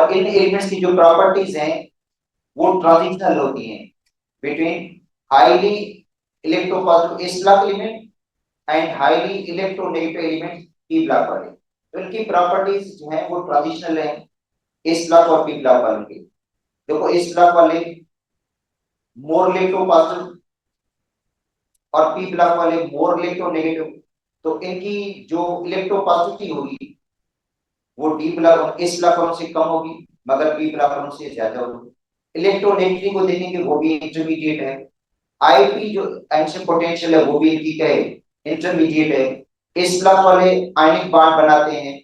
और इन एलिमेंट्स की जो प्रॉपर्टीज हैं वो ट्रांजिशनल होती हैं between highly electropositive S block element and highly electronegative element P block वाले। तो इनकी प्रॉपर्टीज जो है वो ट्रांजिशनल है एस ब्लॉक और पी ब्लॉक वालों की। देखो एस ब्लॉक वाले मोर इलेक्ट्रोपॉजिटिव और पी ब्लॉक वाले मोर इलेक्ट्रोनेगेटिव। तो इनकी जो इलेक्ट्रोपॉजिटिविटी होगी वो डी ब्लॉक और एस ब्लॉक वालों से कम होगी मगर पी ब्लॉक वालों से ज्यादा होगी। इलेक्ट्रोनेगेटिव को देखेंगे वो भी इंटरमीडिएट है। आईपी जो एंशियन पोटेंशियल है वो भी इनकी क्या है इंटरमीडिएट है। एस ब्लॉक वाले आयनिक बॉन्ड बनाते हैं,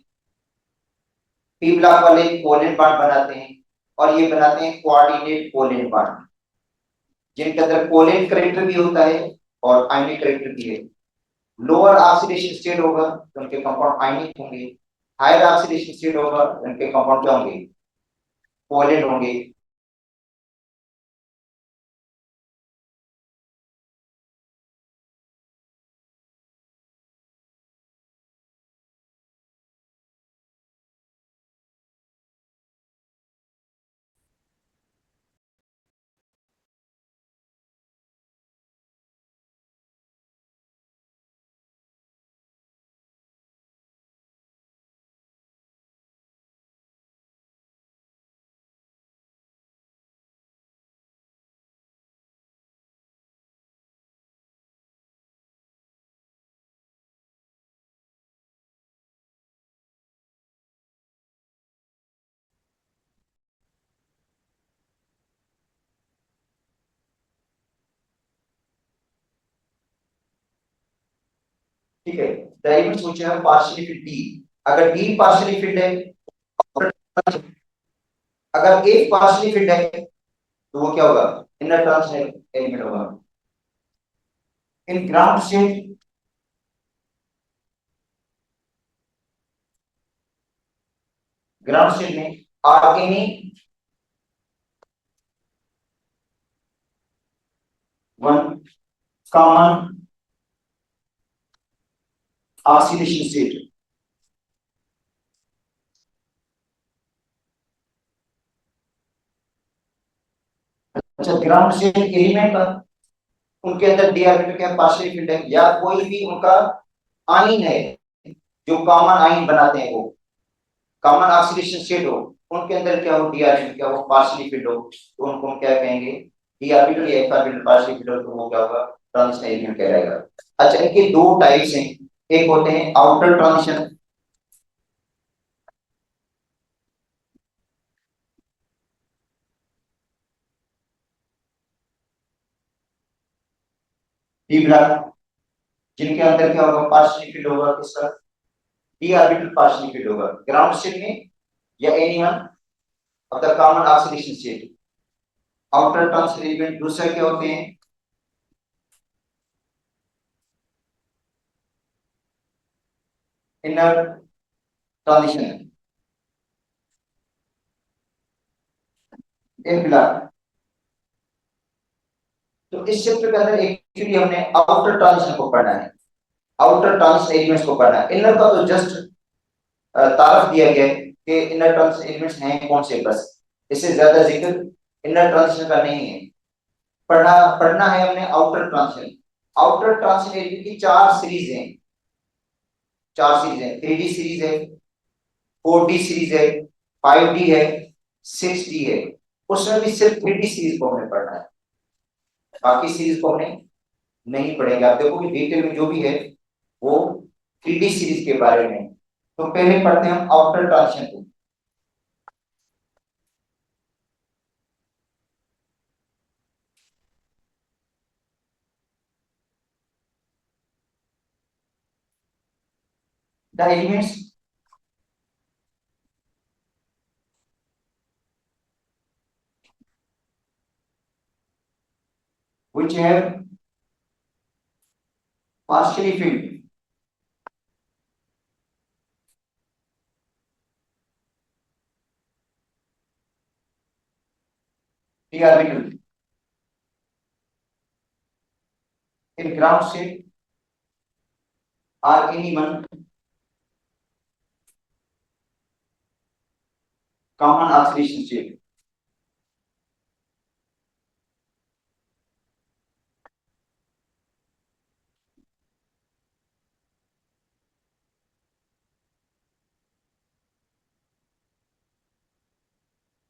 पी ब्लॉक वाले कोवैलेंट बॉन्ड बनाते हैं और ये बनाते हैं कोऑर्डिनेट कोवैलेंट बॉन्ड जिनके अंदर कोवैलेंट कैरेक्टर भी होता है और आयनिक कैरेक्टर भी है। लोअर ऑक्सीडेशन स्टेट होगा तो उनके कंपाउंड आयनिक होंगे, हायर ऑक्सीडेशन स्टेट होगा तो उनके कंपाउंड क्या होंगे कोवैलेंट होंगे। ठीक है, the elements which have partially field D. अगर डी पार्शियली फिल्ड है, अगर ए पार्शियली फिल्ड है तो वो क्या होगा इनर ट्रांजिशन एलिमेंट होगा। इन ग्राउंड स्टेट में or any one common oxidation state. अच्छा, ग्राउंड स्टेट एलिमेंट का उनके अंदर डी ऑर्बिटल क्या पार्शियली फिल्ड है या कोई भी उनका आयन है जो कॉमन आयन बनाते हैं वो कॉमन ऑक्सीडेशन स्टेट हो उनके अंदर क्या हो डी ऑर्बिटल क्या हो पार्शियली फिल्ड हो तो उनको हम क्या कहेंगे डी ऑर्बिटल या एफ ऑर्बिटल पार्शियली फिल्ड हो तो वो क्या होगा ट्रांजिशन एलिमेंट कहलाएगा। अच्छा, इनके दो टाइप्स हैं, एक होते हैं आउटर ट्रांजिशन डी ब्लॉक जिनके अंदर क्या होगा पार्शियली फिल्ड होगा किसका डी ऑर्बिटल पार्शियली फिल्ड होगा ग्राउंड स्टेट में या any one of the common oxidation state. Outer transition element दूसरे क्या होते हैं इनर ट्रांजिशन एक ब्लॉक। तो इस चैप्टर के अंदर एक्चुअली हमने आउटर ट्रांजिशन को पढ़ना है, आउटर ट्रांजिशन एलिमेंट्स को पढ़ना है। इनर का तो जस्ट तारफ दिया गया है कि इनर ट्रांजिशन एलिमेंट्स हैं कौन से, बस इससे ज्यादा जिक्र इनर ट्रांजिशन का नहीं है। पढ़ना पढ़ना है हमने outer transition. Outer transition element की चार सीरीज हैं, चार सीरीज है, 3D सीरीज है, 4D सीरीज है, 5D है, 6D है। उसमें भी सिर्फ 3D सीरीज को हमने पढ़ना है, बाकी सीरीज को हमने नहीं पढ़ेंगे। आप देखो कि डिटेल में जो भी है वो 3D सीरीज के बारे में। तो पहले पढ़ते हैं हम आउटर ट्रांजिशन को। The elements which have partially filled p orbital in ground state are any one common oxidation state.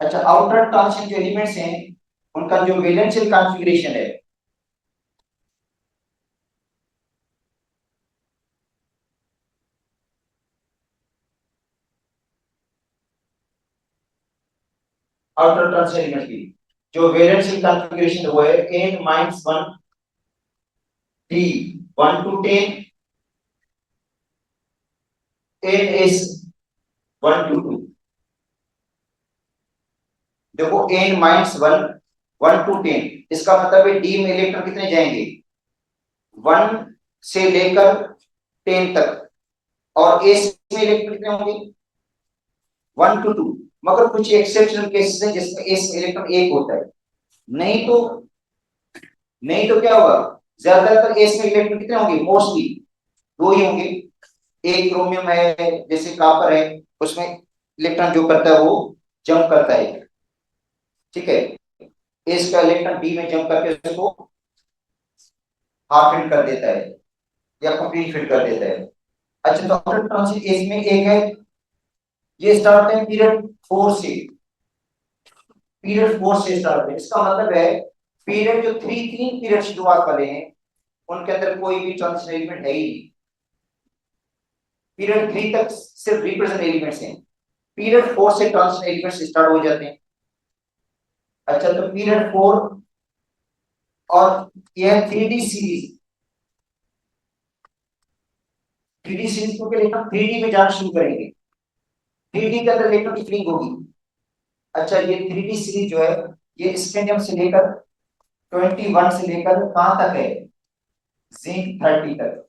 अच्छा, आउटर ट्रांजिशन जो एलिमेंट्स हैं उनका जो वैलेंशियल कॉन्फ़िगरेशन है, आउटर ट्रांजिशन एलिमेंट्स की जो वैलेंशियल कॉन्फ़िगरेशन वो है n minus 1 d 1 to 10 n is 1 to 2। देखो n माइनस 1 1 टू 10, इसका मतलब है डी में इलेक्ट्रॉन कितने जाएंगे, 1 से लेकर 10 तक, और एस में इलेक्ट्रॉन कितने होंगे, 1 टू 2। मगर कुछ एक्सेप्शनल केसेस हैं जिसमें एस में इलेक्ट्रॉन एक होता है, नहीं तो क्या होगा, ज्यादातर एस में इलेक्ट्रॉन कितने होंगे, मोस्टली दो ही होंगे। एक क्रोमियम है जैसे कॉपर है, उसमें इलेक्ट्रॉन जो करता है वो जंप करता है, ठीक है, एस का इलेक्ट्रॉन डी में जंप करके उसको हाफ फिल कर देता है या कंप्लीट फिल कर देता है। अच्छा, तो आफ्टर ट्रांजिशन एस में एक है, ये स्टार्ट है पीरियड 4 से, स्टार्ट है। इसका मतलब है पीरियड जो तीन पीरियड शुरुआत वाले हैं उनके अंदर कोई भी ट्रांजिशन एलिमेंट है ही नहीं। पीरियड 3 तक सिर्फ रिप्रेजेंट एलिमेंट्स हैं, पीरियड 4 से ट्रांजिशन एलिमेंट्स स्टार्ट हो जाते हैं। अच्छा, तो पीरियड 4 और यह 3D सीरीज, 3D सीरीज को लेकर 3D में जाना शुरू करेंगे, 3D के अंदर इलेक्ट्रॉन की फिलिंग होगी। अच्छा, ये 3D सीरीज जो है ये स्कैंडियम से लेकर 21 से लेकर कहां तक है, जिंक 30 तक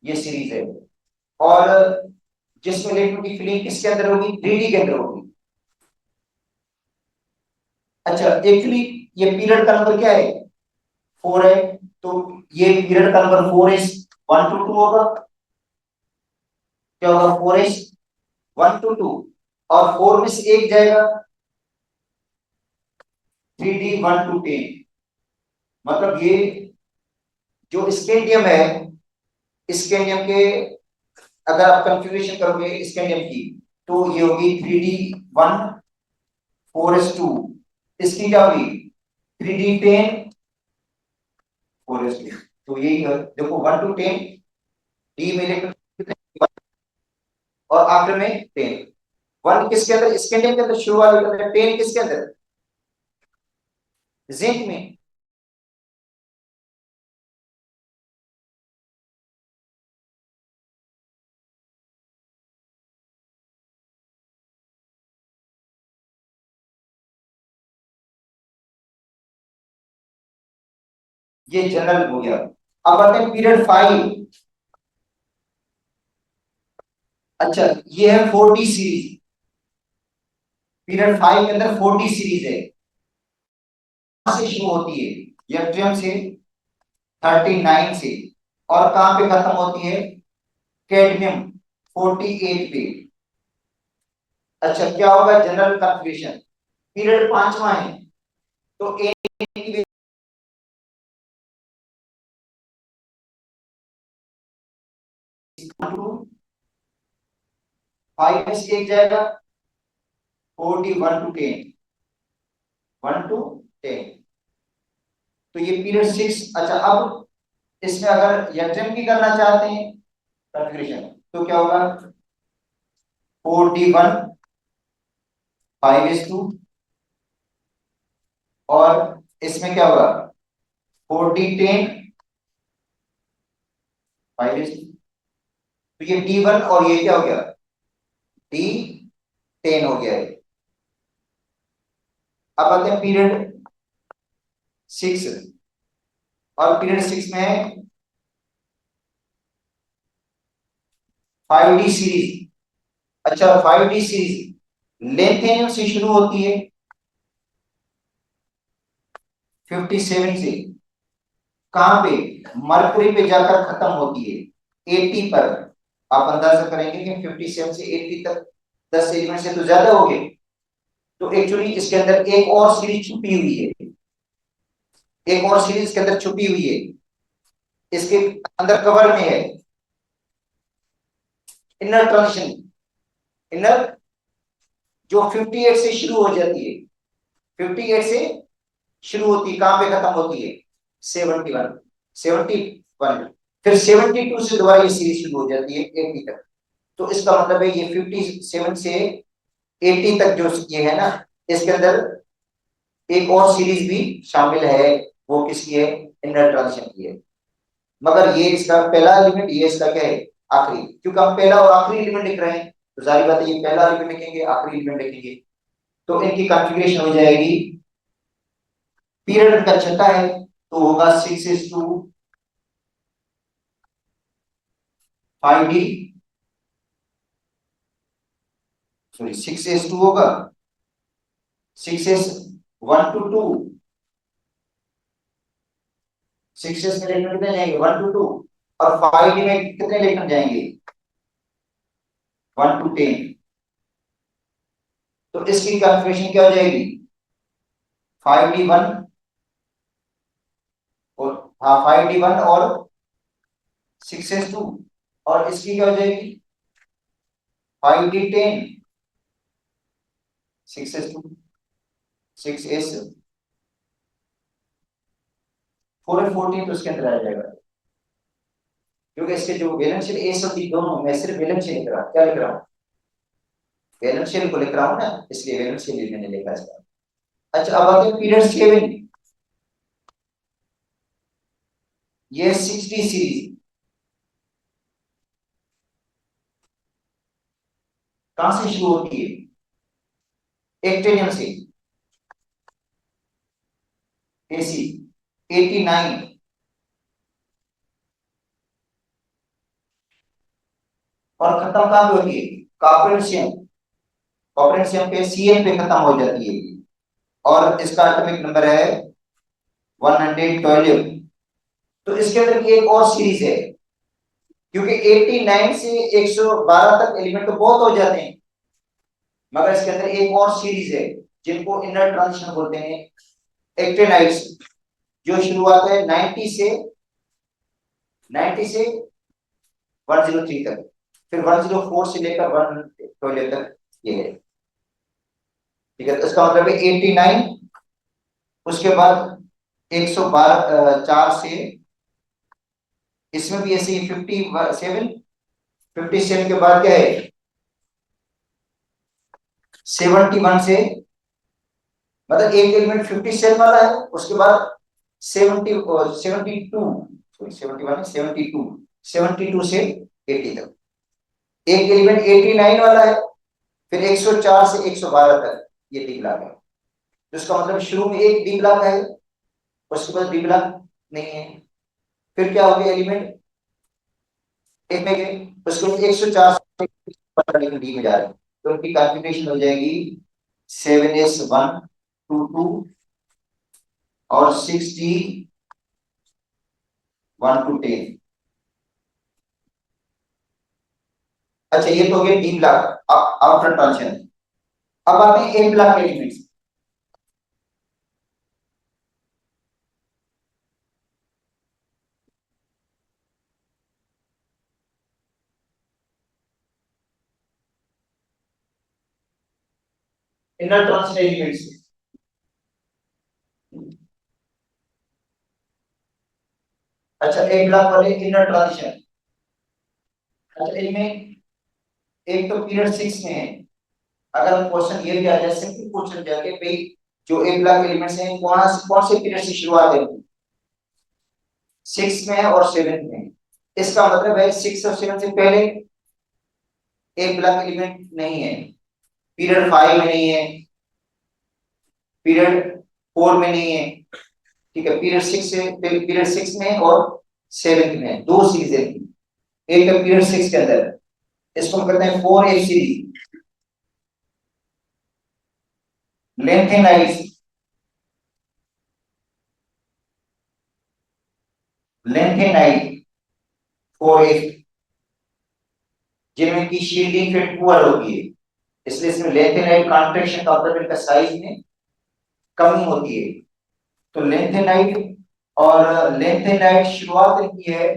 ये सीरीज है। और जिसमें इलेक्ट्रॉन की फिलिंग किसके अंदर होगी, 3D के अंदर होगी। अच्छा, एक्चुअली ये पीरियड का नंबर क्या है, 4 है, तो ये पीरियड का नंबर 4s 1 to 2 होगा। क्या होगा, 4s 1 to 2, और 4 में से एक जाएगा 3D 1 to 10। मतलब ये जो स्कैंडियम है, स्कैंडियम के अगर आप कंफ्यूगरेशन करोगे स्कैंडियम की, तो ये होगी 3D 1 4s2, इसकी क्या होगी 3D 10 4s2। तो यही है, देखो 1 to 10 डी में इलेक्ट्रॉन और आखिर में 10। 1 किसके अंदर, स्कैंडियम के अंदर शुरुआत होता है, 10 किसके अंदर, जिंक में। ये जनरल हो गया। अब आते हैं पीरियड 5। अच्छा, ये है 4D सीरीज, पीरियड 5 के अंदर 4D सीरीज है, से शुरू होती है यट्रियम से 39 से, और कहां पे खत्म होती है, कैडमियम 48 पे। अच्छा, क्या होगा जनरल कॉन्फ़िगरेशन, पीरियड 5वां है, तो ए की 5 में से एक जाएगा 41 to 10, 1 to 10, तो ये पीरियड 6। अच्छा, अब इसमें अगर यट्रियम की करना चाहते हैं कॉन्फ़िगरेशन, तो क्या होगा 41 5s2, और इसमें क्या होगा 40 10 5s2। तो ये D1 और ये क्या हो गया, D10 हो गया है। अब आते हैं पीरियड 6, और पीरियड 6 में है 5D सीरीज। अच्छा, 5D सीरीज लेंथेनियम से शुरू होती है 57 से, कहां पे, मरकरी पे जाकर खत्म होती है 80 पर। आप अंदाजा करेंगे कि 57 से 80 तक 10 एलिमेंट से तो ज्यादा हो गए। तो एक्चुअली इसके अंदर एक और सीरीज छुपी हुई है, एक और सीरीज के अंदर छुपी हुई है, इसके अंदर कवर में है इनर ट्रांजिशन, इनर जो 58 से शुरू हो जाती है, 58 से शुरू होती है, कहां पे खत्म होती है 71, 71, फिर 72 से दोबारा ये सीरीज शुरू हो जाती है 80 तक। तो इसका मतलब है ये 57 से 80 तक जो ये है ना, इसके अंदर एक और सीरीज भी शामिल है, वो किसकी है, इनर ट्रांजिशन की है। मगर ये इसका पहला एलिमेंट, ये इसका क्या है, आखिरी, क्योंकि हम पहला और आखिरी एलिमेंट लिख रहे हैं, तो जाहिर बात है ये पहला एलिमेंट लिखेंगे, आखिरी एलिमेंट लिखेंगे, तो इनकी कॉन्फ़िगरेशन हो जाएगी। पीरियड का छठा है तो होगा 6:5d, सॉरी 6:2 होगा, 6:1 to 2, 6s में इलेक्ट्रॉन कितने जाएंगे 1 to 2, और 5d में कितने इलेक्ट्रॉन जाएंगे 1 to 10। तो इसकी कॉन्फ़िगरेशन क्या हो जाएगी 5d1 और, हाँ 5d1 और 6s2, और इसकी क्या हो जाएगी 5d10, 6s2, 6s 4 और 14 तो इसके अंदर आ जाएगा, क्योंकि इसके जो वैलेंशियल एस और डी दोनों, मैं सिर्फ वैलेंशियल लिख रहा हूं, क्या लिख रहा हूं, वैलेंशियल को लिख रहा हूं ना, इसलिए वैलेंशियल मैंने लिखा इसका। अच्छा अब आते हैं पीरियड 7, ये 60 सीरीज कहां से शुरू होती है, एक्टेनियम से, एसी 89, और खत्म कहां पे होती है कॉपरेंशियम, कॉपरेंशियम पे सीएन पे खत्म हो जाती है, और इसका एटॉमिक नंबर है 112। तो इसके अंदर की एक और सीरीज है, क्योंकि 89 से 112 तक एलिमेंट तो बहुत हो जाते हैं, मगर इसके अंदर एक और सीरीज है जिनको इनर ट्रांजिशन बोलते हैं, एक्टेनाइड्स, जो शुरुआत है 90 से 103 तक, फिर 104 से लेकर 112 तक ये है, ठीक है। तो इसका मतलब है 89, उसके बाद 112, 4 से, इसमें भी ऐसे ही 57, 57 के बाद क्या है 71 से, मतलब एक एलिमेंट 57 वाला है, उसके बाद 70 और 72, सॉरी 71 72, 72 से 80 तक, एक एलिमेंट 89 वाला है, फिर 104 से 112 तक ये डी ब्लॉक है। तो इसका मतलब शुरू में एक डी ब्लॉक है, उसके बाद डी ब्लॉक नहीं है, फिर क्या हो गया एलिमेंट एक में गए, उसके बाद 104 से डी में जा रहे हैं, तो उनकी कॉन्फ़िगरेशन हो जाएगी 7s1 to 2 और 6d1 to 10। अच्छा ये तो हो गया डी ब्लॉक आफ्टर ट्रांजिशन। अब आते हैं A block elements. Inner transition elements, अच्छा ए ब्लॉक वाले इनर ट्रांजिशन, अच्छा इनमें एक तो पीरियड 6 में है, अगर क्वेश्चन ये भी आ जाए सिंपल क्वेश्चन जाके भाई जो ए ब्लॉक एलिमेंट्स हैं कौन से पीरियड से शुरुआत है, 6 में है और 7 में है। इसका मतलब है 6 और 7 से पहले ए ब्लॉक एलिमेंट नहीं है, पीरियड 5 में नहीं है, पीरियड 4 में नहीं है, ठीक है, पीरियड 6 में है और 7 में है, दो सीरीज है, एक है पीरियड 6 के अंदर, इसको हम कहते हैं 4 सीरीज, लेंथेनाइज, लेंथेनाइज 4 जिनमें की शील्डिंग फिर पुअर होती है, इसलिए इसमें लेंथेनाइट कॉन्ट्रैक्शन का मतलब इनका साइज में कमी होती है। तो लेंथेनाइट और लेंथेनाइट शुरुआत इनकी है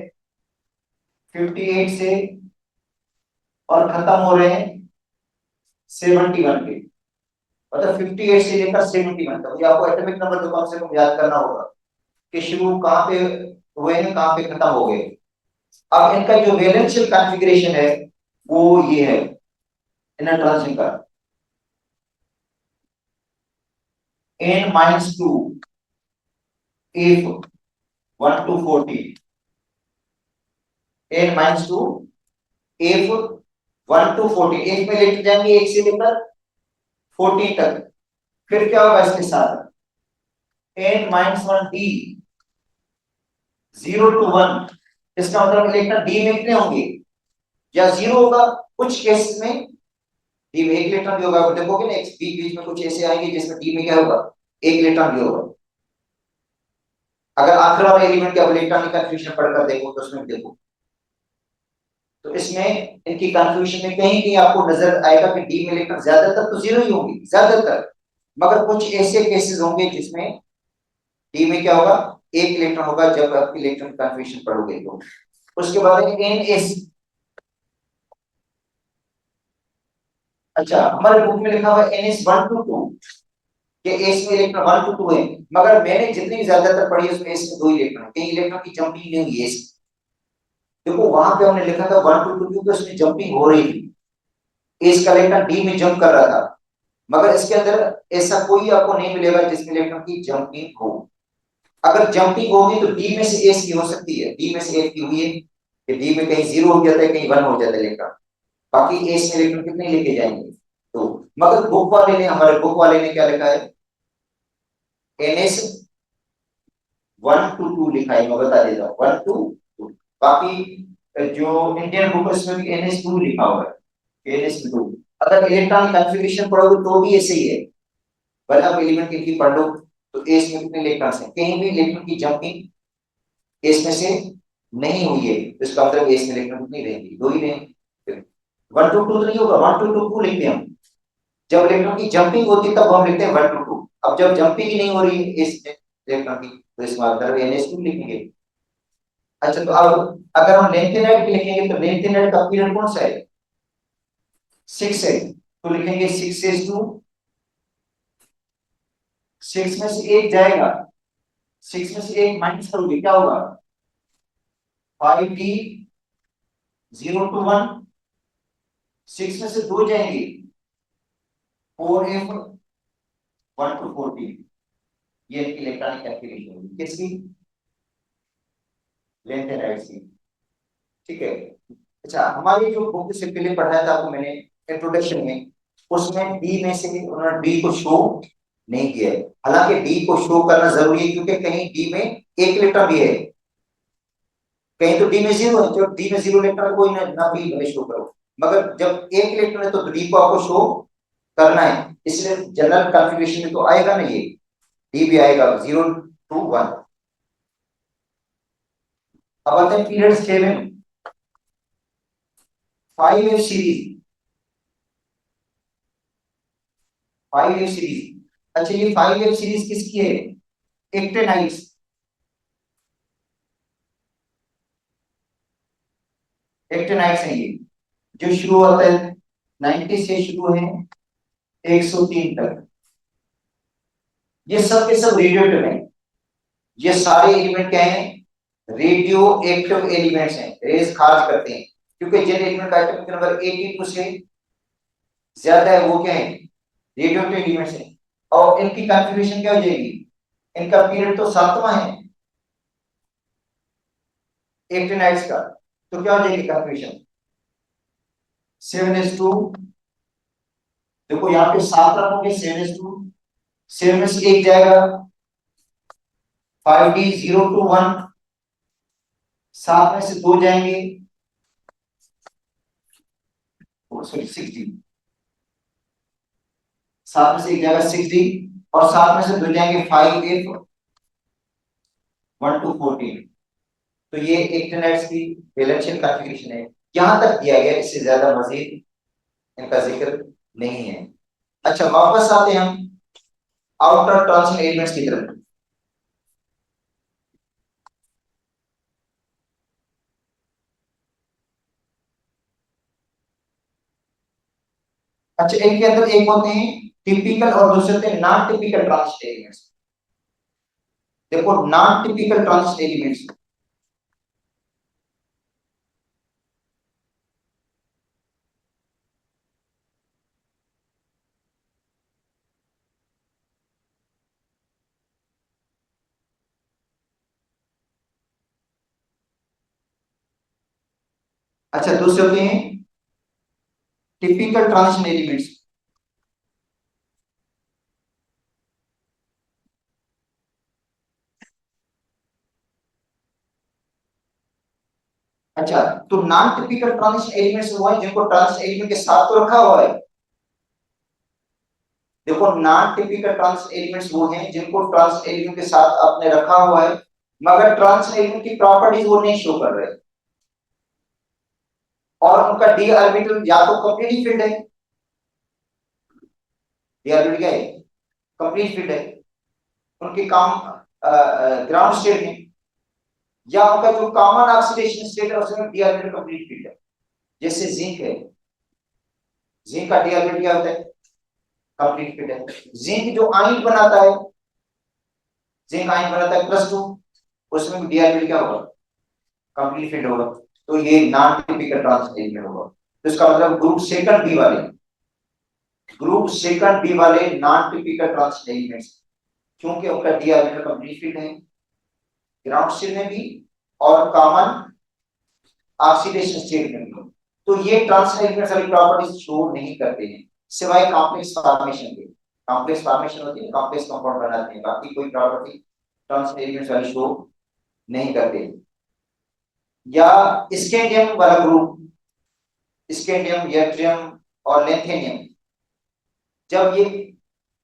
58 से और खत्म हो रहे हैं 71 पे, मतलब 58 से लेकर 71 तक। ये आपको एटॉमिक नंबर तो कम से कम याद करना होगा कि शुरू कहाँ पे हुए हैं, कहाँ पे खत्म हो गए। अब इनका जो वैलेंशियल कॉन्फ़िगरेशन है वो ये है इनर ट्रांजिशन का n-2 if 1 to 40, n-2 if 1 to 40, एक में लेकर जाएंगे 1 से लेकर 14 तक। फिर क्या होगा इसके साथ n-1 d 0 to 1, इसका मतलब इलेक्ट्रॉन डी में कितने होंगे, या जीरो होगा कुछ केस में डी में एक इलेक्ट्रॉन भी होगा। आप देखोगे ना बीच बीच में कुछ ऐसे आएंगे जिसमें डी में क्या होगा, एक इलेक्ट्रॉन भी होगा। अगर आखिर वाले एलिमेंट के इलेक्ट्रॉनिक कन्फ्यूजन पढ़कर देखो तो उसमें देखो, तो इसमें इनकी कन्फ्यूजन में कहीं कहीं आपको नजर आएगा कि डी में इलेक्ट्रॉन ज्यादातर तो जीरो ही होंगे ज्यादातर, मगर कुछ ऐसे केसेस होंगे जिसमें डी में क्या होगा, एक इलेक्ट्रॉन होगा जब आप इलेक्ट्रॉन कन्फ्यूजन पढ़ोगे तो। उसके बाद एन एस, अच्छा हमारे बुक में लिखा हुआ है NS1 to 2 कि एस में इलेक्ट्रॉन 1 to 2 है, मगर मैंने जितनी ज्यादातर पढ़ी उसमें एस में 2 इलेक्ट्रॉन है, कहीं इलेक्ट्रॉन की जंपिंग नहीं हुई है। देखो वहां पे हमने लिखा था 1 to 2 क्योंकि उसमें जंपिंग हो रही थी, एस का इलेक्ट्रॉन डी में जंप कर रहा था, मगर इसके अंदर ऐसा कोई आपको नहीं मिलेगा जिसमें इलेक्ट्रॉन की जंपिंग हो। अगर जंपिंग होगी तो डी में से एस की हो सकती है, डी में से एस की हुई है कि डी में कहीं 0 हो जाता है कहीं 1 हो जाता है इलेक्ट्रॉन, बाकी एस में इलेक्ट्रॉन कितने लेके जाएंगे तो। मगर बुक वाले ने, हमारे बुक वाले ने क्या लिखा है, NS1 to 2 लिखा है, मैं बता देता हूँ 1 to 2। बाकी जो इंडियन बुक है उसमें भी NS2 लिखा हुआ है, NS2। अगर इलेक्ट्रॉनिक कॉन्फ़िगरेशन पढ़ोगे तो भी ऐसे ही है, भले आप एलिमेंट की पढ़ लो तो एस में कितने इलेक्ट्रॉन्स हैं, कहीं भी इलेक्ट्रॉन की जंपिंग एस में से नहीं हुई है, तो इसका मतलब एस में इलेक्ट्रॉन कितनी रहेंगी, दो ही रहेंगे। 1 to 2 तो नहीं होगा, 1 to 2 लिखते हैं हम, जब इलेक्ट्रॉन की जंपिंग होती है तब हम लिखते हैं 1 to 2। अब जब जंपिंग ही नहीं हो रही है इस इलेक्ट्रॉन की तो इसका मतलब NS2 लिखेंगे। अच्छा तो अब अगर हम लेंथेनाइट लिखेंगे तो लेंथेनाइट का पीरियड कौन सा है, 6 है, तो लिखेंगे 6s2, 6 में से एक जाएगा, 6 में से एक माइनस करोगे क्या होगा, 5d 0 to 1, 6 में से दो जाएंगे 4f 1 to 14। ये इलेक्ट्रॉनिक कॉन्फ़िगरेशन होगी किसकी, लेंथेनाइट की, ठीक है। अच्छा हमारी जो बुक से पहले पढ़ाया था आपको मैंने इंट्रोडक्शन में, उसमें डी में से उन्होंने डी को शो नहीं किया है, हालांकि डी को शो करना जरूरी है क्योंकि कहीं डी में एक इलेक्ट्रॉन भी है, कहीं तो डी में 0 है, जब डी में 0 इलेक्ट्रॉन कोई ना भी भले शो करो, मगर जब एक इलेक्ट्रॉन है तो डी को आपको शो करना है, इसलिए जनरल कॉन्फ़िगरेशन में तो आएगा ना ये, डी भी आएगा 0 to 1। अब आते हैं period 7 5f series, 5f series. अच्छा ये 5f सीरीज किसकी है, एक्टेनाइट्स, एक्टेनाइट्स है ये, जो शुरू होता है 90 से शुरू है 103 तक। ये सब के सब रेडियो एक्टिव हैं, ये सारे एलिमेंट क्या हैं, रेडियो एक्टिव एलिमेंट्स हैं, रेज खारिज करते हैं, क्योंकि जिन एलिमेंट का एटॉमिक नंबर 82 से ज्यादा है वो क्या है, रेडियो एक्टिव एलिमेंट्स हैं। और इनकी कॉन्फ़िगरेशन क्या हो जाएगी, इनका पीरियड तो 7वां है एक्टिनाइट्स का, तो क्या हो जाएगी कॉन्फ़िगरेशन 7s2, देखो यहाँ पे 7 रखोगे 7s2, 7 में से एक जाएगा 5d 0 to 1, 7 में से दो जाएंगे सॉरी 6d, 7 में से एक जाएगा 6d, और 7 में से दो जाएंगे 5f 1 to 14। तो ये एक्टिनाइट्स की वैलेंशियल कॉन्फ़िगरेशन है, यहां तक दिया गया, इससे ज्यादा मजीद इनका जिक्र नहीं है। अच्छा, वापस आते हैं हम आउटर ट्रांजिशन एलिमेंट्स की तरफ। अच्छा, इनके अंदर एक होते हैं टिपिकल और दूसरे होते हैं नॉन टिपिकल ट्रांजिशन एलिमेंट्स। देखो, नॉन टिपिकल ट्रांजिशन एलिमेंट्स, अच्छा दूसरे होते हैं टिपिकल ट्रांजिशन एलिमेंट्स। अच्छा, तो नॉन टिपिकल ट्रांजिशन एलिमेंट्स वो है जिनको ट्रांजिशन एलिमेंट के साथ तो रखा हुआ है। देखो, नॉन टिपिकल ट्रांजिशन एलिमेंट्स वो हैं जिनको ट्रांजिशन एलिमेंट के साथ आपने रखा हुआ है, मगर ट्रांजिशन एलिमेंट की प्रॉपर्टीज वो नहीं शो कर रहे, और उनका डी ऑर्बिटल या तो कंप्लीटली फिल्ड है, डी ऑर्बिटल क्या है, कंप्लीट फिल्ड है उनके काम ग्राउंड स्टेट में, या उनका जो कॉमन ऑक्सीडेशन स्टेट है उसमें डी ऑर्बिटल कंप्लीट फिल्ड है। जैसे जिंक है, जिंक का डी ऑर्बिटल क्या होता है, कंप्लीट फिल्ड है। जिंक जो आयन बनाता है, जिंक आयन बनाता है +2, उसमें भी डी ऑर्बिटल क्या होगा, कंप्लीट फिल्ड होगा। तो ये नॉन टिपिकल ट्रांजिशन एलिमेंट होगा। तो इसका मतलब ग्रुप सेकंड बी वाले, ग्रुप सेकंड बी वाले नॉन टिपिकल ट्रांजिशन एलिमेंट्स, क्योंकि उनका डी ऑर्बिटल कंप्लीट फिल्ड है ग्राउंड स्टेट में भी और कॉमन ऑक्सीडेशन स्टेट में भी। तो ये ट्रांजिशन एलिमेंट्स वाली प्रॉपर्टीज शो नहीं करते हैं, सिवाय कॉम्प्लेक्स फॉर्मेशन के। कॉम्प्लेक्स फॉर्मेशन होती है, कॉम्प्लेक्स कंपाउंड बनाते हैं, बाकी कोई प्रॉपर्टी ट्रांजिशन एलिमेंट्स वाली शो नहीं करते। या स्कैंडियम वाला ग्रुप, स्कैंडियम, यट्रियम और लेथेनियम, जब ये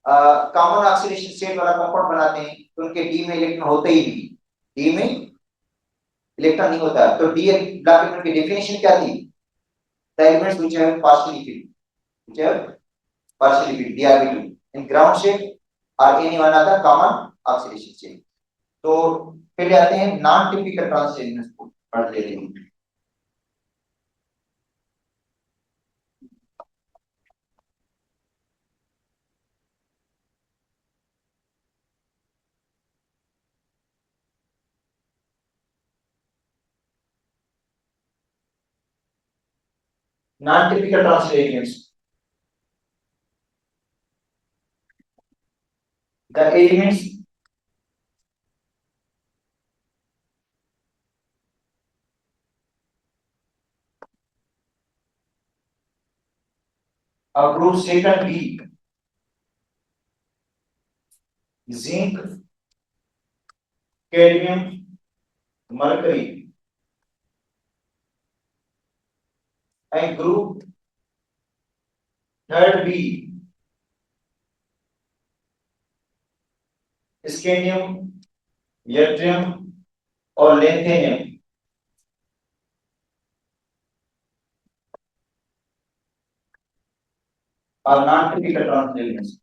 कॉमन ऑक्सीडेशन स्टेट वाला कंपाउंड बनाते हैं तो उनके डी में इलेक्ट्रॉन होते ही नहीं, डी में इलेक्ट्रॉन नहीं होता। तो डी ब्लैक एलिमेंट की डेफिनेशन क्या थी, the elements which have partially field, which have partially filled, they are filled in ground state or any one other common oxidation state। तो पहले आते हैं नॉन टिपिकल ट्रांजिशन एलिमेंट्स को पढ़ लेते हैं। Non typical transition elements, the elements of group second B, zinc, cadmium, mercury, and group third B, scandium, yttrium और lanthanum are non-typical transition elements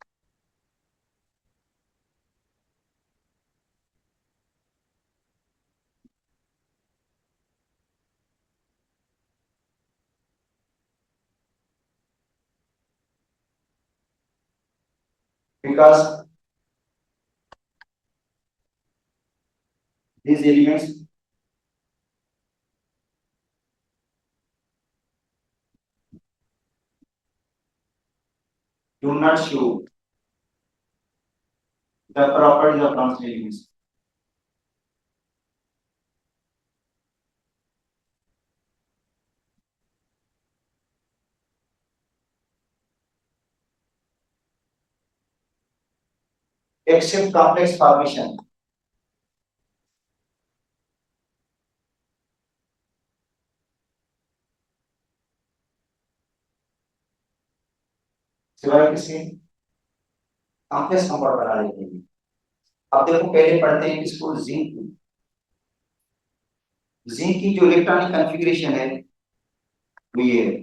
because these elements do not show the properties of transition elements। Except complex formation, सिवाय किसी complex compound बना लेते हैं। अब देखो, पहले पढ़ते हैं इसको जिंक, जिंक की जो इलेक्ट्रॉनिक कॉन्फ़िगरेशन है वो ये है,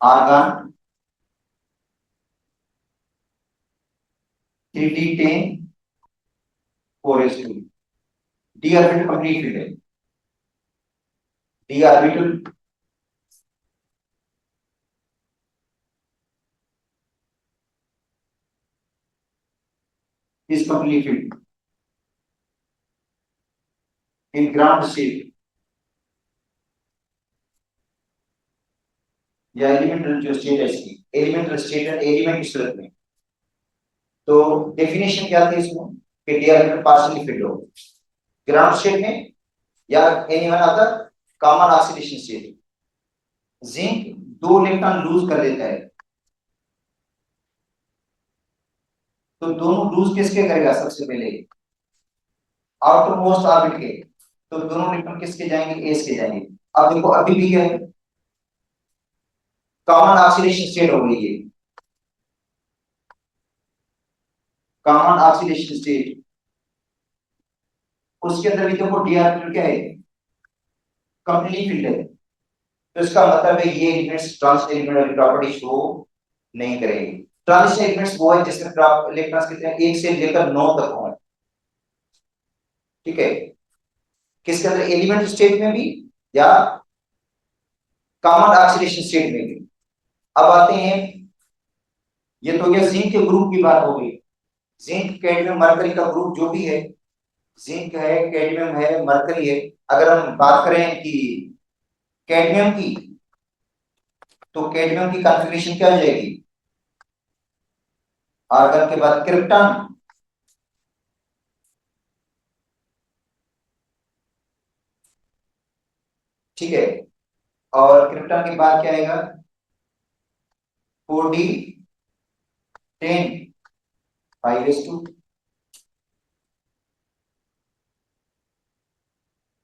argon 3D10 4s2 d orbital complete filled है। d orbital is completely filled in ground state या एलिमेंटल जो स्टेट है इसकी, एलिमेंटल स्टेट है एलिमेंट की सूरत में। तो डेफिनेशन क्या थी इसमें कि डी ऑर्बिटल पार्शियली फिल्ड हो ग्राउंड स्टेट में या any one other common oxidation state. Zinc 2 electron lose कर लेता है, तो दोनों लूज किसके करेगा सबसे पहले, आउटर मोस्ट ऑर्बिट के। तो दोनों इलेक्ट्रॉन किसके जाएंगे, एस के जाएंगे। अब देखो अभी भी क्या है, कॉमन ऑक्सीडेशन स्टेट हो गई है, कॉमन ऑक्सीडेशन स्टेट। उसके अंदर भी देखो डी ऑर्बिटल क्या है, कंप्लीटली फिल्ड है। तो इसका मतलब है ये एलिमेंट्स ट्रांजिशन एलिमेंट वाली प्रॉपर्टी शो नहीं करेंगे। ट्रांजिशन एलिमेंट्स वो है जिसमें इलेक्ट्रॉन्स कितने हैं, 1 से लेकर 9 तक हो। ठीक है, किसके अंदर, एलिमेंट स्टेट में भी या कॉमन ऑक्सीडेशन स्टेट में भी। अब आते हैं, ये तो गया जिंक के ग्रुप की बात हो गई। जिंक कैडमियम मरकरी का ग्रुप जो भी है, जिंक है कैडमियम है मरकरी है। अगर हम बात करें कि कैडमियम की, तो कैडमियम की कॉन्फ़िगरेशन क्या हो जाएगी, आर्गन के बाद क्रिप्टॉन, ठीक है, और क्रिप्टॉन के बाद क्या आएगा 4d10 5s2।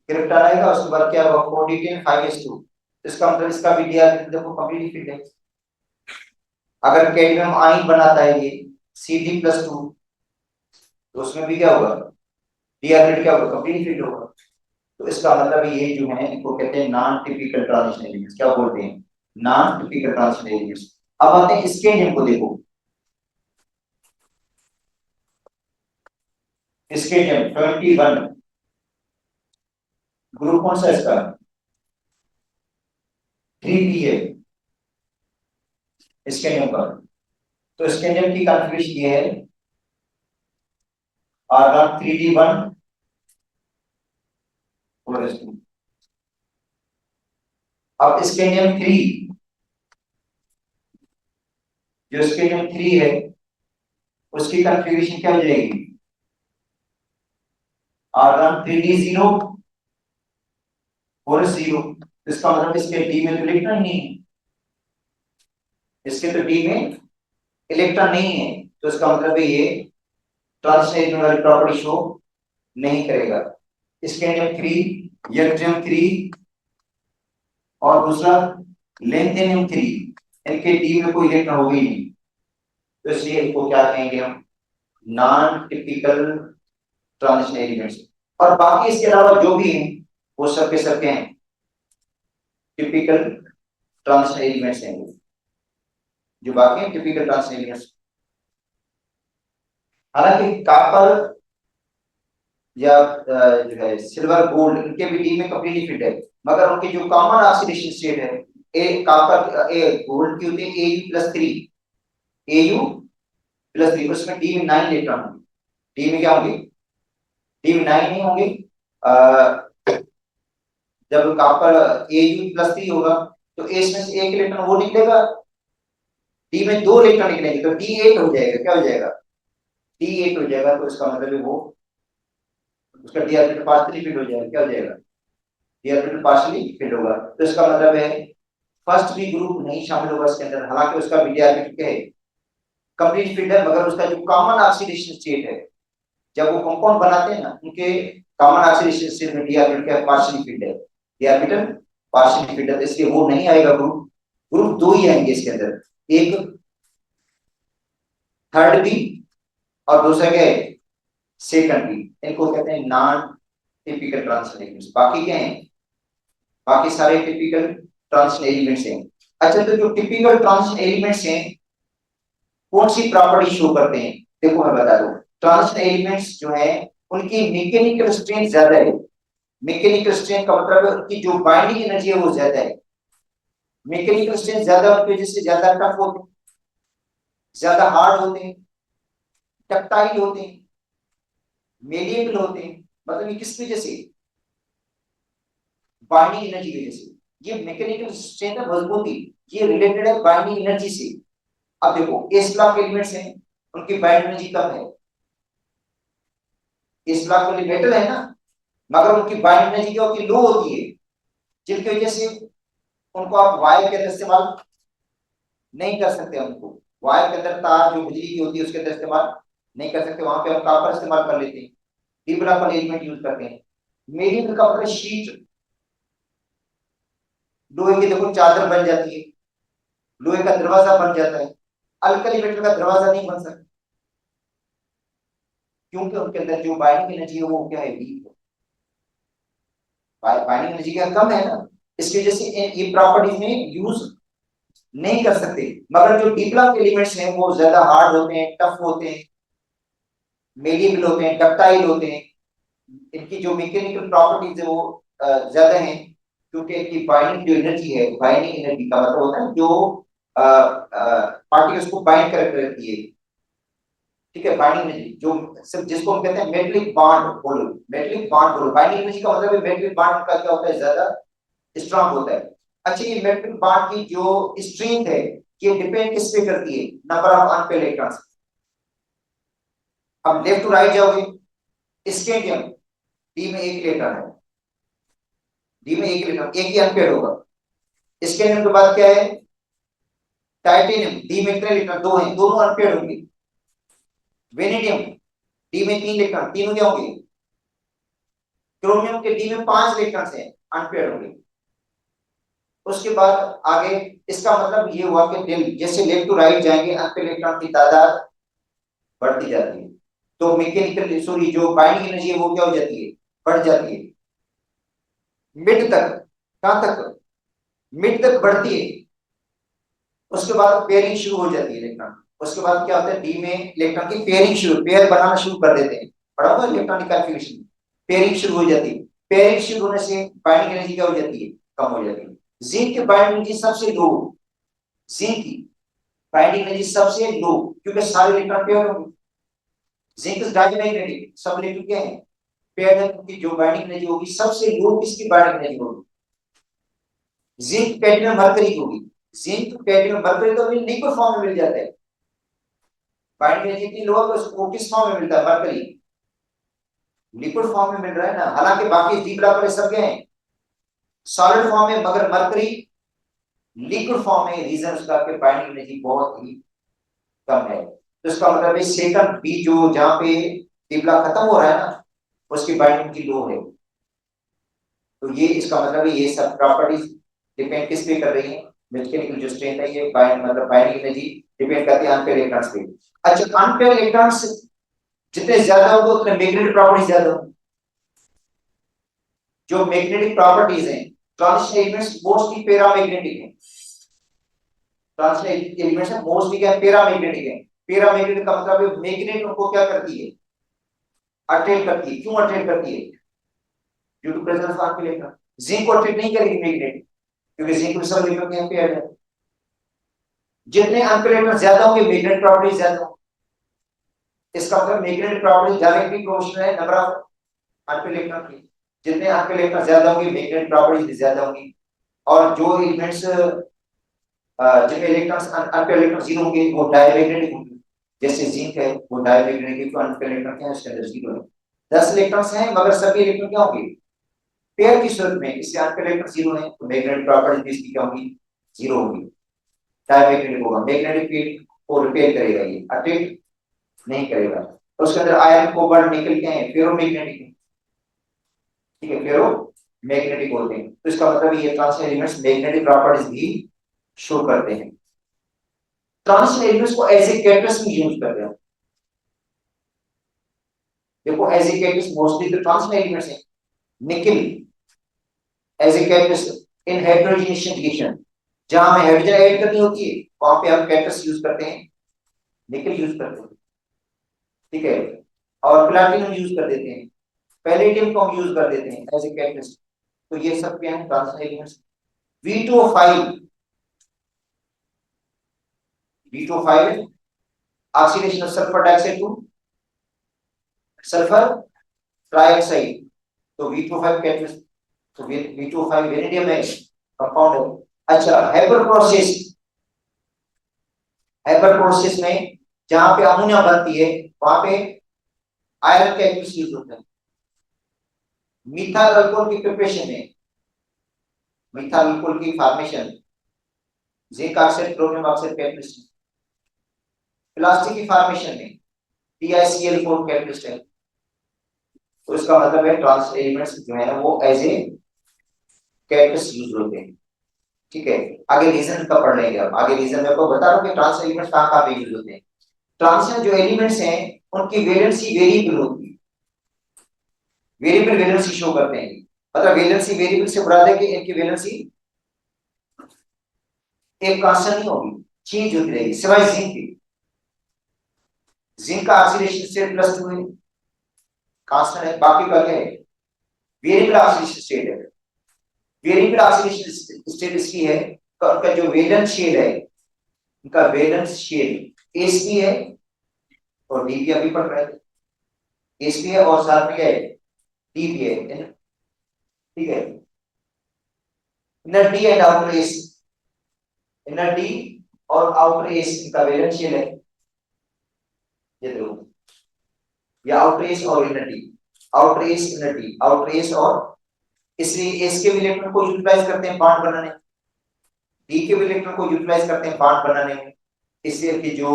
क्रिप्टॉन आएगा, उसके बाद क्या होगा 4d10 5s2। इसका मतलब इसका भी डी ऑर्बिटल देखो कंप्लीटली फिट है। अगर कैडमियम आयन बनाता है ये Cd+2, तो उसमें भी क्या होगा, डी ऑर्बिटल क्या होगा, कंप्लीटली फिट होगा। तो इसका मतलब ये जो है इनको कहते हैं नॉन टिपिकल ट्रांजिशन एलिमेंट्स। क्या बोलते हैं, नॉन टिपिकल ट्रांजिशन एलिमेंट्स। अब आते हैं इसके नियम को देखो, इसके नियम 21 ग्रुप कौन सा इसका 3p है इसके नियम का। तो इसके नियम की कॉन्फ़िगरेशन ये है, आर्गन 3d1 4s2। अब इसके नियम 3, जो इसके नियम 3 है उसकी कॉन्फ़िगरेशन क्या हो जाएगी, आर्गन 3d0 4s0। इसका मतलब इसके डी में तो इलेक्ट्रॉन नहीं है, इसके तो डी में इलेक्ट्रॉन नहीं है। तो इसका मतलब है ये ट्रांजिशन एलिमेंट वाली प्रॉपर्टी शो नहीं करेगा। इसके नियम 3, यज्ञम 3 और दूसरा लेंथेनियम 3, इनके डी में कोई इलेक्ट्रॉन होगा ही नहीं। तो इसलिए इनको क्या कहेंगे हम, नॉन टिपिकल ट्रांजिशन एलिमेंट्स। और बाकी इसके अलावा जो भी हैं वो सब के सब हैं टिपिकल ट्रांजिशन एलिमेंट्स हैं। जो बाकी हैं टिपिकल ट्रांजिशन एलिमेंट्स। हालांकि कॉपर या जो है सिल्वर गोल्ड, इनके भी डी में कंप्लीटली फिट है, मगर उनकी जो कॉमन ऑक्सीडेशन स्टेट है, ए कॉपर ए गोल्ड की होती है Au+3, Au+3, उसमें डी में 9 इलेक्ट्रॉन होंगे। डी में क्या होंगे, डी में 9 नहीं होंगे। जब कॉपर Au+3 होगा तो ए में से एक इलेक्ट्रॉन वो निकलेगा, डी में 2 इलेक्ट्रॉन निकलेंगे, तो D8 हो जाएगा। क्या हो जाएगा, D8 हो जाएगा। तो इसका मतलब है वो उसका डी ऑर्बिटल पार्शियली फिट हो जाएगा। क्या हो जाएगा, डी ऑर्बिटल पार्शियली फिट होगा। तो इसका मतलब है फर्स्ट भी ग्रुप नहीं शामिल होगा इसके अंदर। हालांकि उसका भी डी ऑर्बिटल क्या है, कंप्लीट फिट है, मगर उसका जो कॉमन ऑक्सीडेशन स्टेट है, जब वो कंपाउंड बनाते हैं ना, उनके कॉमन ऑक्सीडेशन स्टेट में डी ऑर्बिटल क्या पार्शियली फिट है, डी ऑर्बिटल पार्शियली फिट है। इसलिए वो नहीं आएगा ग्रुप। ग्रुप 2 ही आएंगे इसके अंदर, एक थर्ड बी और दूसरा क्या है सेकंड बी। इनको कहते हैं नॉन टिपिकल ट्रांजिशन एलिमेंट्स। बाकी क्या है, बाकी सारे टिपिकल ट्रांजिशन एलिमेंट्स हैं। अच्छा, तो जो टिपिकल ट्रांजिशन एलिमेंट्स हैं कौन सी प्रॉपर्टी शो करते हैं, देखो मैं बता दूं, ट्रांजिशन एलिमेंट्स जो है उनकी मैकेनिकल स्ट्रेंथ ज्यादा है। मैकेनिकल स्ट्रेंथ का मतलब है उनकी जो बाइंडिंग एनर्जी है वो ज्यादा है। मैकेनिकल स्ट्रेंथ ज्यादा होने की वजह से ज्यादा टफ होते हैं, ज्यादा हार्ड होते हैं, टक्टाइल होते हैं, मेलिएबल होते हैं। मतलब ये किस वजह से? बाइंडिंग एनर्जी की वजह से। ये मैकेनिकल स्ट्रेंथ है, मजबूती, ये रिलेटेड है बाइंडिंग एनर्जी से। अब देखो एस ब्लॉक एलिमेंट्स हैं, उनकी बाइंडिंग एनर्जी कम है। एस ब्लॉक वाले मेटल है ना, मगर उनकी बाइंडिंग एनर्जी क्या होती है? लो होती है, जिसकी वजह से उनको आप वायर के अंदर इस्तेमाल नहीं कर सकते। उनको वायर के अंदर तार जो बिजली की होती है उसके अंदर इस्तेमाल नहीं कर सकते, वहां पे हम कॉपर इस्तेमाल कर लेते हैं, डी ब्लॉक वाले एलिमेंट यूज करते हैं। मीडियम का मतलब शीट, लोहे की देखो चादर बन जाती है, लोहे का दरवाजा बन जाता है। अल्कली मेटल का दरवाजा नहीं बन सकता, क्योंकि उनके अंदर जो बाइंडिंग एनर्जी है वो क्या है? वीक है, बाइंडिंग एनर्जी क्या कम है ना। इसकी वजह से ये प्रॉपर्टीज में यूज नहीं कर सकते। मगर जो डी ब्लॉक एलिमेंट्स हैं वो ज्यादा हार्ड होते हैं, टफ होते हैं, मेडिएबल होते हैं, डक्टाइल होते हैं। इनकी जो मैकेनिकल प्रॉपर्टीज है वो ज्यादा है, क्योंकि इनकी बाइंडिंग जो एनर्जी है, बाइंडिंग एनर्जी का मतलब होता है जो पार्टिकल्स को बाइंड करके रखती है। ठीक है, बाइंडिंग एनर्जी जो सिर्फ जिसको हम कहते हैं मेटलिक बॉन्ड बोलो, मेटलिक बॉन्ड बोलो। बाइंडिंग एनर्जी का मतलब है मेटलिक बॉन्ड का क्या होता है? ज्यादा स्ट्रांग होता है। अच्छा, ये मेटलिक बॉन्ड की जो स्ट्रेंथ है ये डिपेंड किस पे करती है? Number of unpaired electrons. अब लेफ्ट टू राइट जाओगे, स्कैंडियम डी में एक इलेक्ट्रॉन है, डी में एक इलेक्ट्रॉन, एक ही अनपेयर्ड होगा। स्कैंडियम के बाद क्या है? टाइटेनियम डी में कितने इलेक्ट्रॉन? दो हैं, दोनों अनपेयर्ड होंगे। वेनेडियम डी में तीन इलेक्ट्रॉन, तीनों क्या होंगे? क्रोमियम के डी में पांच इलेक्ट्रॉन हैं, अनपेयर्ड होंगे। उसके बाद आगे इसका मतलब ये हुआ कि जैसे लेफ्ट टू राइट जाएंगे अनपेयर्ड इलेक्ट्रॉन की तादाद बढ़ती जाती है, तो मैकेनिकल सॉरी जो बाइंडिंग एनर्जी है वो क्या हो जाती है? बढ़ जाती है। मिड तक, कहां तक? मिड तक बढ़ती है। उसके बाद पेयरिंग शुरू हो जाती है इलेक्ट्रॉन। उसके बाद क्या होता है? डी में इलेक्ट्रॉन की पेयरिंग शुरू, पेयर बनाना शुरू कर देते हैं। पढ़ा हुआ इलेक्ट्रॉनिक कॉन्फ़िगरेशन, पेयरिंग शुरू हो जाती है। पेयरिंग शुरू होने से बाइंडिंग एनर्जी क्या हो जाती है? कम हो जाती है। जिंक की बाइंडिंग एनर्जी सबसे लो, जिंक की बाइंडिंग एनर्जी सबसे लो, क्योंकि सारे इलेक्ट्रॉन पेयर होंगे। जिंक इज डायमैग्नेटिक, सब इलेक्ट्रॉन क्या है? पेयर है, क्योंकि जो बाइंडिंग एनर्जी होगी सबसे लो किसकी बाइंडिंग एनर्जी होगी? जिंक प्लैटिनम मरकरी की होगी। जिंक प्लैटिनम मरकरी तो अभी लिक्विड फॉर्म में मिल जाता है, बाइंडिंग एनर्जी इतनी लो है कि उसको किस फॉर्म में मिलता है? मरकरी लिक्विड फॉर्म में मिल रहा है ना। हालांकि बाकी डी ब्लॉक वाले सब क्या है? सॉलिड फॉर्म में, मगर मरकरी लिक्विड फॉर्म में। रीजन उसका कि बाइंडिंग एनर्जी बहुत ही कम है। तो इसका मतलब है सेकंड बी जो जहां पे डी ब्लॉक खत्म हो रहा है ना, उसकी बाइंडिंग की लो है। तो ये इसका मतलब है ये सब प्रॉपर्टीज डिपेंड किस पे कर रही है? मैकेनिकल जो स्ट्रेंथ है ये बाइंड मतलब बाइंडिंग एनर्जी डिपेंड करती है अनपेयर इलेक्ट्रॉन्स पे। अच्छा, अनपेयर इलेक्ट्रॉन्स जितने ज्यादा होंगे उतने मैग्नेटिक प्रॉपर्टीज ज्यादा होंगी। जो मैग्नेटिक प्रॉपर्टीज हैं, ट्रांजिशन एलिमेंट्स मोस्टली पैरामैग्नेटिक हैं। ट्रांजिशन एलिमेंट्स है मोस्टली क्या? पैरामैग्नेटिक है। पैरामैग्नेटिक का मतलब है मैग्नेट उनको क्या करती है? अट्रैक्ट करती है। क्यों अट्रैक्ट करती है? Due to presence of unpair electron. Zinc को अट्रैक्ट नहीं करेगी मैग्नेट, क्योंकि जिंक में सब इलेक्ट्रॉन यहाँ पे आ जाए। जितने अनपेयर इलेक्ट्रॉन ज्यादा होंगे मैग्नेटिक प्रॉपर्टीज ज्यादा होंगी। इसका मतलब मैग्नेटिक प्रॉपर्टी डायरेक्टली प्रोपोर्शनल है नंबर ऑफ अनपेयर इलेक्ट्रॉन की। जितने अनपेयर इलेक्ट्रॉन ज्यादा होंगे मैग्नेटिक प्रॉपर्टीज ज्यादा होंगी। और जो एलिमेंट्स जिनमें इलेक्ट्रॉन्स अनपेयर इलेक्ट्रॉन जीरो होंगे वो डायमैग्नेटिक होंगे। जैसे जिंक है वो डायमैग्नेटिक, तो अनपेयर इलेक्ट्रॉन क्या है? उसके अंदर जीरो है। 10 इलेक्ट्रॉन्स हैं मगर सभी इलेक्ट्रॉन क्या होंगे? पेयर की सूरत में। इससे अनपेयर इलेक्ट्रॉन जीरो है तो मैग्नेटिक प्रॉपर्टी भी इसकी क्या होगी? जीरो होगी। डायमैग्नेटिक होगा, मैग्नेटिक फील्ड को रिपेयर करेगा, ये अट्रैक्ट नहीं करेगा। तो उसके अंदर आयरन कोबाल्ट निकल के हैं, फेरोमैग्नेटिक है। ठीक है, फेरो मैग्नेटिक होते हैं। तो इसका मतलब ये ट्रांजिशन एलिमेंट्स मैग्नेटिक प्रॉपर्टीज भी शो करते हैं। ट्रांजिशन एलिमेंट्स को एज ए कैटलिस्ट में यूज करते हैं। देखो एज ए कैटलिस्ट मोस्टली तो ट्रांजिशन एलिमेंट्स हैं। Nickel as a catalyst in heterogeneous reaction, जहां हमें हाइड्रोजन ऐड करनी होती है वहां पे हम कैटलिस्ट यूज करते हैं, निकल यूज करते हैं। ठीक है, और प्लाटिनम यूज कर देते हैं, पैलेडियम को हम यूज कर देते हैं एज ए कैटलिस्ट। तो ये सब क्या है, transition elements. V2O5, V2O5 oxidation of sulphur dioxide two sulphur trioxide, तो V2O5 कैटलिस्ट। तो V2O5 वेनेडियम है, कंपाउंड है। अच्छा, हेबर प्रोसेस, हेबर प्रोसेस में जहां पे अमोनिया बनती है वहां पे आयरन का यूज होता है। मिथाइल अल्कोहल की प्रिपरेशन में, मिथाइल अल्कोहल की formation, zinc oxide chromium oxide catalyst. Plastic की फॉर्मेशन में TiCl4 कैटलिस्ट है। तो इसका मतलब है ट्रांस एलिमेंट्स जो है ना वो एज ए कैटलिस्ट यूज होते हैं। ठीक है, आगे रीजन का पढ़ लेंगे। अब आगे रीजन में आपको बता रहा हूं कि ट्रांस एलिमेंट्स कहां कहां पे यूज होते हैं। ट्रांजिशन जो एलिमेंट्स हैं उनकी वैलेंसी वेरिएबल होती है, वेरिएबल वैलेंसी शो करते हैं। मतलब वैलेंसी वेरिएबल से मुराद है कि इनकी वैलेंसी एक कांस्टेंट नहीं होगी, चेंज होती रहेगी, सिवाय जिंक की। जिंक का ऑक्सीडेशन स्टेट +2 है, कांस्टेंट है। बाकी का क्या है, वेरिएबल ऑक्सीडेशन स्टेट है। वेरिएबल ऑक्सीडेशन स्टेट इसकी है तो उनका जो वैलेंस शेल है, उनका वैलेंस शेल एसपी है और डीपी अभी पढ़ रहे हैं। एसपी है और साथ में क्या है, डीपी है। ठीक है, inner D and outer S, inner D और आउटर एस का वैलेंस शेल है। ये देखो, ये आउटर एस और inner D, outer S inner D, outer S और, इसलिए एस के इलेक्ट्रॉन को यूटिलाइज करते हैं बॉन्ड बनाने, डी के इलेक्ट्रॉन को यूटिलाइज करते हैं बॉन्ड बनाने में। इसलिए कि जो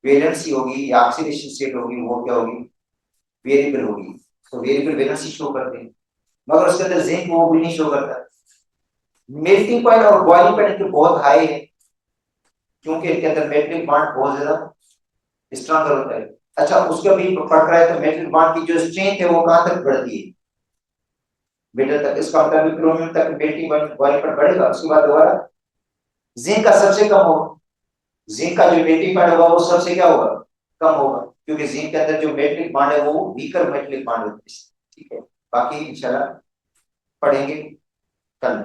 वैलेंसी होगी या ऑक्सीडेशन स्टेट होगी वो क्या होगी, वेरिएबल होगी। तो वेरिएबल वैलेंसी शो करते हैं, मगर उसके अंदर जिंक वो भी नहीं शो करता। मेल्टिंग पॉइंट और बॉइलिंग पॉइंट तो बहुत हाई है, क्योंकि इनके अंदर मेल्टिंग पॉइंट बहुत ज्यादा स्ट्रॉन्गर होता है। अच्छा, उसका भी पढ़ रहा है तो मेल्टिंग पॉइंट की जो स्ट्रेंथ है वो कहां तक बढ़ती है, मीटर तक। इसका मतलब क्रोमियम तक मेल्टिंग पॉइंट बॉइलिंग पॉइंट बढ़ेगा, उसके बाद दोबारा जिंक का सबसे कम होगा, जिंक का जो मेल्टिंग पॉइंट होगा वो सबसे क्या होगा, कम होगा, क्योंकि जिंक के अंदर जो मेल्टिंग पॉइंट है वो वीकर मेल्टिंग पॉइंट होता है। ठीक है, बाकी इंशाल्लाह पढ़ेंगे कल।